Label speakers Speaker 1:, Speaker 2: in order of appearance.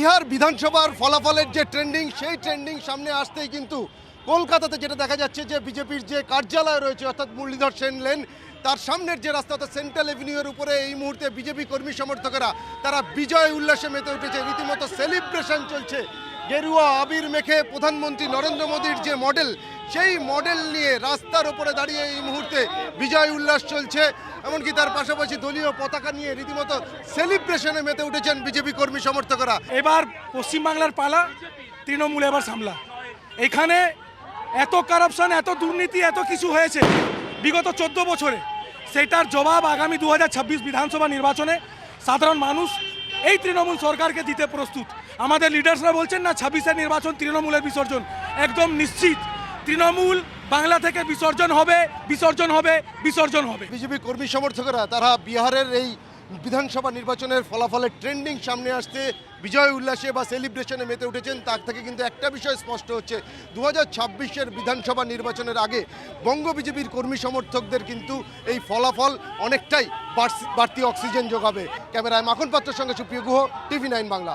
Speaker 1: বিহার বিধানসভার ফলাফলের যে ট্রেন্ডিং সেই ট্রেন্ডিং সামনে আসতেই কিন্তু কলকাতাতে যেটা দেখা যাচ্ছে যে বিজেপির যে কার্যালয় রয়েছে অর্থাৎ মুরলীধর সেন লেন তার সামনের যে রাস্তা অর্থাৎ সেন্ট্রাল এভিনিউয়ের উপরে এই মুহূর্তে বিজেপি কর্মী সমর্থকেরা তারা বিজয় উল্লাসে মেতে উঠেছে, রীতিমতো সেলিব্রেশন চলছে। গেরুয়া আবির মেখে প্রধানমন্ত্রী নরেন্দ্র মোদীর যে মডেল সেই মডেল নিয়ে রাস্তার ওপরে দাঁড়িয়ে এই মুহূর্তে বিজয় উল্লাস চলছে, এমনকি তার পাশাপাশি দলীয় পতাকা নিয়ে রীতিমতো সেলিব্রেশনে মেতে উঠেছেন বিজেপি কর্মী সমর্থকরা।
Speaker 2: এবার পশ্চিমবাংলার পালা, তৃণমূল এবার সামলা। এখানে এত কারাপশন, এত দুর্নীতি, এত কিছু হয়েছে বিগত 14 বছরে, সেটার জবাব আগামী 2026 বিধানসভা নির্বাচনে সাধারণ মানুষ এই তৃণমূল সরকারকে দিতে প্রস্তুত। আমাদের লিডার্সরা বলছেন না 26-এর নির্বাচন তৃণমূলের বিসর্জন, একদম নিশ্চিত তৃণমূল বাংলা থেকে বিসর্জন হবে, বিসর্জন হবে, বিসর্জন হবে।
Speaker 1: বিজেপি কর্মী সমর্থকরা তারা বিহারের এই বিধানসভা নির্বাচনের ফলাফলের ট্রেন্ডিং সামনে আসতে বিজয় উল্লাসে বা সেলিব্রেশনে মেতে উঠেছেন। তার থেকে কিন্তু একটা বিষয় স্পষ্ট হচ্ছে, 2026-এর বিধানসভা নির্বাচনের আগে বঙ্গ বিজেপির কর্মী সমর্থকদের কিন্তু এই ফলাফল অনেকটাই বাড়তি অক্সিজেন যোগাবে। ক্যামেরায় মাখন পাত্রের সঙ্গে সুপ্রিয় গুহ, TV9 বাংলা।